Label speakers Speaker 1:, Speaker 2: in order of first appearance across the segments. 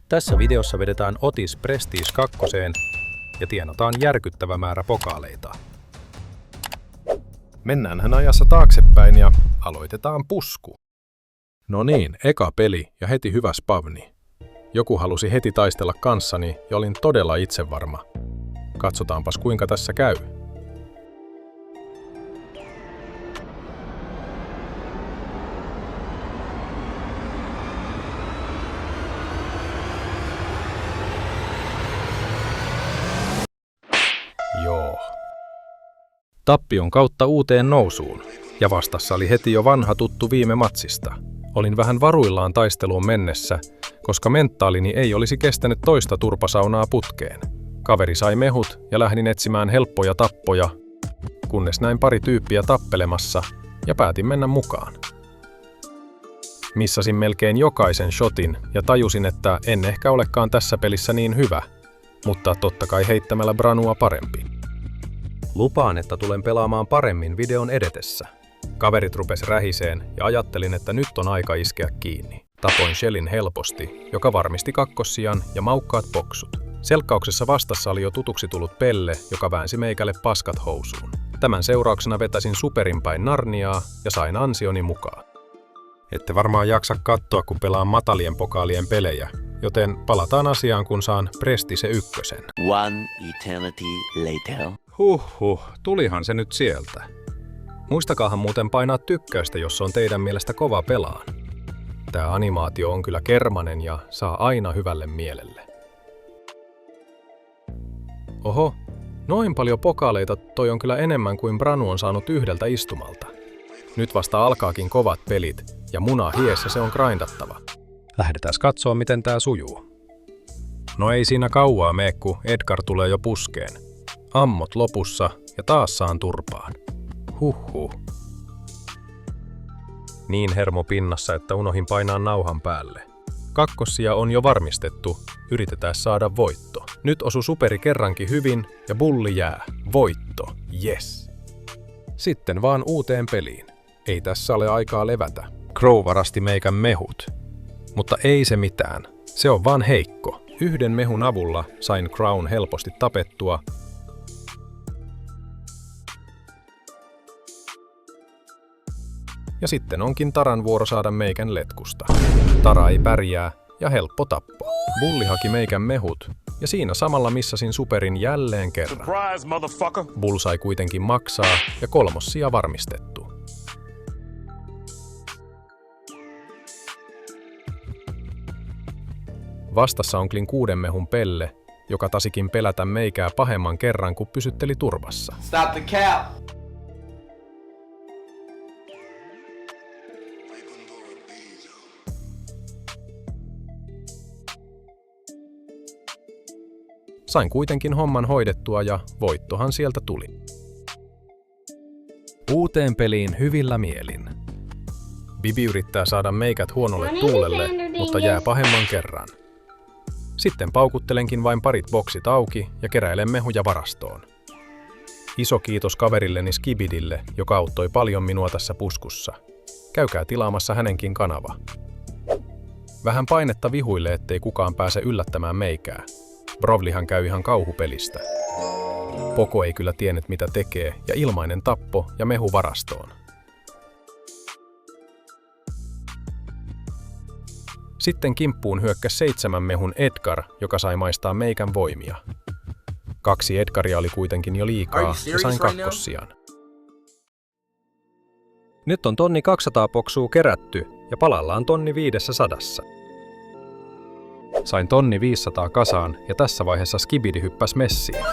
Speaker 1: Tässä videossa vedetään Otis Prestige 2 ja tienataan järkyttävä määrä pokaaleita.
Speaker 2: Mennäänhän ajassa taaksepäin ja aloitetaan pusku.
Speaker 1: No niin, eka peli ja heti hyvä spavni. Joku halusi heti taistella kanssani ja olin todella itsevarma. Katsotaanpas kuinka tässä käy. Joo. Tappion kautta uuteen nousuun, ja vastassa oli heti jo vanha tuttu viime matsista. Olin vähän varuillaan taisteluun mennessä, koska mentaalini ei olisi kestänyt toista turpasaunaa putkeen. Kaveri sai mehut ja lähdin etsimään helppoja tappoja, kunnes näin pari tyyppiä tappelemassa ja päätin mennä mukaan. Missasin melkein jokaisen shotin ja tajusin, että en ehkä olekaan tässä pelissä niin hyvä, mutta totta kai heittämällä Branua parempi. Lupaan, että tulen pelaamaan paremmin videon edetessä. Kaverit rupes rähiseen ja ajattelin, että nyt on aika iskeä kiinni. Tapoin Shellin helposti, joka varmisti kakkossijan ja maukkaat boksut. Selkkauksessa vastassa oli jo tutuksi tullut Pelle, joka väänsi meikälle paskat housuun. Tämän seurauksena vetäsin superin päin Narniaa ja sain ansioni mukaan. Ette varmaan jaksa katsoa, kun pelaan matalien pokaalien pelejä, joten palataan asiaan, kun saan Prestige 1.
Speaker 3: One eternity later.
Speaker 1: Tulihan se nyt sieltä. Muistakaahan muuten painaa tykkäystä, jos on teidän mielestä kova pelaan. Tää animaatio on kyllä kermanen ja saa aina hyvälle mielelle. Oho, noin paljon pokaaleita toi on kyllä enemmän kuin Branu on saanut yhdeltä istumalta. Nyt vasta alkaakin kovat pelit ja muna hiessä se on grindattava. Lähdetään katsoa, miten tää sujuu. No ei siinä kauaa mene, kun Edgar tulee jo puskeen. Ammot lopussa ja taas saan turpaan. Huhhuh. Niin hermo pinnassa, että unohin painaa nauhan päälle. Kakkossia on jo varmistettu, yritetään saada voitto. Nyt osu superi kerrankin hyvin ja bulli jää. Voitto, yes. Sitten vaan uuteen peliin. Ei tässä ole aikaa levätä. Crow varasti meikän mehut. Mutta ei se mitään, se on vaan heikko. Yhden mehun avulla sain Crown helposti tapettua. Ja sitten onkin Taran vuoro saada meikän letkusta. Tara ei pärjää ja helppo tappo. Bulli haki meikän mehut ja siinä samalla missasin superin jälleen kerran. Bull sai kuitenkin maksaa ja kolmossia varmistettu. Vastassa onkin 6 mehun Pelle, joka tasikin pelätä meikää pahemman kerran, kun pysytteli turvassa.
Speaker 3: Stop the cap.
Speaker 1: Sain kuitenkin homman hoidettua ja voittohan sieltä tuli. Uuteen peliin hyvillä mielin. Bibi yrittää saada meikät huonolle tuulelle, mutta jää pahemman kerran. Sitten paukuttelenkin vain parit boksit auki ja keräilen mehuja varastoon. Iso kiitos kaverilleni Skibidille, joka auttoi paljon minua tässä puskussa. Käykää tilaamassa hänenkin kanava. Vähän painetta vihuille, ettei kukaan pääse yllättämään meikää. Brovlihan käy ihan kauhupelistä. Poko ei kyllä tiennyt mitä tekee ja ilmainen tappo ja mehu varastoon. Sitten kimppuun hyökkäsi 7 mehun Edgar, joka sai maistaa meikän voimia. 2 Edgaria oli kuitenkin jo liikaa ja sain kakkossijan. Nyt on 1200 boksua kerätty ja palallaan 1500. Sain 1500 kasaan ja tässä vaiheessa Skibidi hyppäs messiin.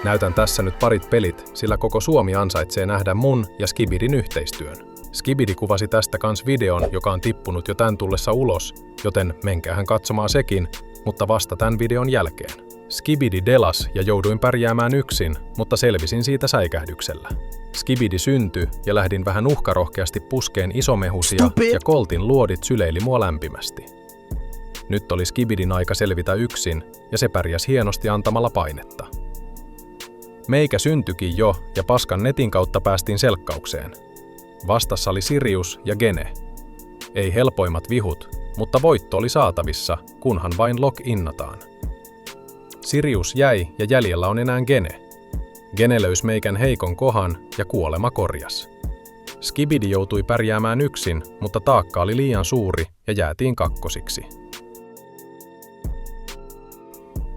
Speaker 1: Näytän tässä nyt parit pelit, sillä koko Suomi ansaitsee nähdä mun ja Skibidin yhteistyön. Skibidi kuvasi tästä kans videon, joka on tippunut jo tän tullessa ulos, joten menkäähän katsomaan sekin, mutta vasta tän videon jälkeen. Skibidi delas ja jouduin pärjäämään yksin, mutta selvisin siitä säikähdyksellä. Skibidi syntyi ja lähdin vähän uhkarohkeasti puskeen isomehusia ja Coltin luodit syleili mua lämpimästi. Nyt oli Skibidin aika selvitä yksin ja se pärjäsi hienosti antamalla painetta. Meikä syntyikin jo ja paskan netin kautta päästiin selkkaukseen. Vastassa oli Sirius ja Gene. Ei helpoimmat vihut, mutta voitto oli saatavissa, kunhan vain log-innataan. Sirius jäi ja jäljellä on enää Gene. Gene löysi meikän heikon kohan ja kuolema korjas. Skibidi joutui pärjäämään yksin, mutta taakka oli liian suuri ja jäätiin kakkosiksi.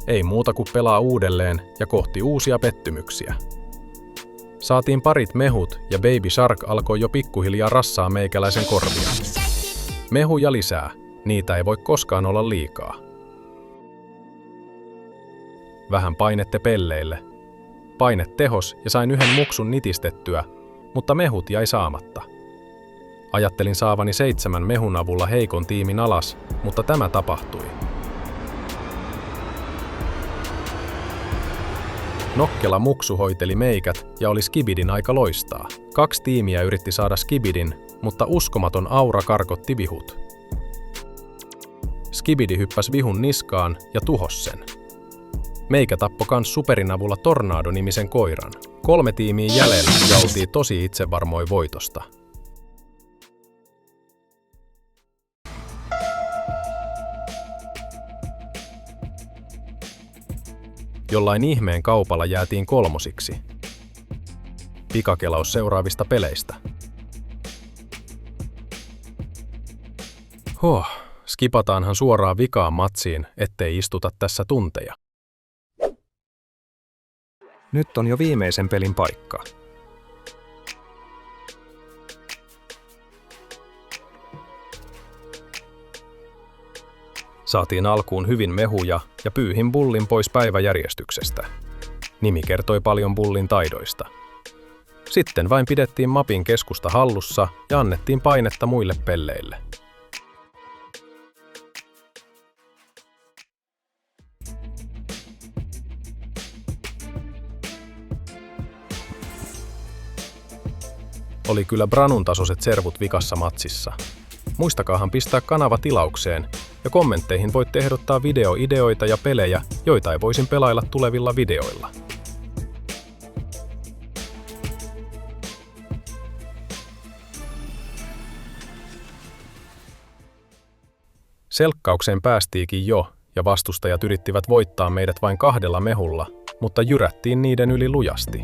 Speaker 1: Ei muuta kuin pelaa uudelleen ja kohti uusia pettymyksiä. Saatiin parit mehut ja Baby Shark alkoi jo pikkuhiljaa rassaa meikäläisen korvia. Mehuja lisää, niitä ei voi koskaan olla liikaa. Vähän painette pelleille. Paine tehos ja sain yhden muksun nitistettyä, mutta mehut jäi saamatta. Ajattelin saavani 7 mehun avulla heikon tiimin alas, mutta tämä tapahtui. Nokkela muksu hoiteli meikät ja oli Skibidin aika loistaa. 2 tiimiä yritti saada Skibidin, mutta uskomaton aura karkotti vihut. Skibidi hyppäsi vihun niskaan ja tuhos sen. Meikä tappoi kans Superin avulla Tornado-nimisen koiran. 3 tiimiä jäljellä ja oltiin tosi itsevarmoin voitosta. Jollain ihmeen kaupalla jäätiin 3. Pikakelaus seuraavista peleistä. Skipataanhan suoraan vikaan matsiin, ettei istuta tässä tunteja.
Speaker 2: Nyt on jo viimeisen pelin paikka.
Speaker 1: Saatiin alkuun hyvin mehuja ja pyyhin bullin pois päiväjärjestyksestä. Nimi kertoi paljon bullin taidoista. Sitten vain pidettiin mapin keskusta hallussa ja annettiin painetta muille pelleille. Oli kyllä Branun tasoiset servut vikassa matsissa. Muistakaahan pistää kanava tilaukseen ja kommentteihin voitte ehdottaa videoideoita ja pelejä, joita ei voisin pelailla tulevilla videoilla. Selkkaukseen päästiinkin jo ja vastustajat yrittivät voittaa meidät vain 2 mehulla, mutta jyrättiin niiden yli lujasti.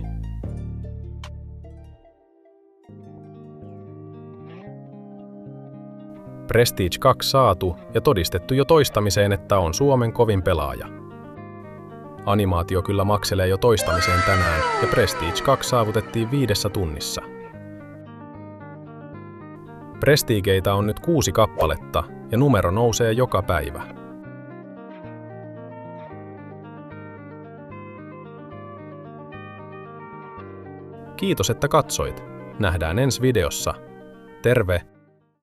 Speaker 1: Prestige 2 saatu ja todistettu jo toistamiseen, että on Suomen kovin pelaaja. Animaatio kyllä makselee jo toistamiseen tänään ja Prestige 2 saavutettiin 5 tunnissa. Prestigeitä on nyt 6 kappaletta ja numero nousee joka päivä. Kiitos, että katsoit. Nähdään ensi videossa. Terve!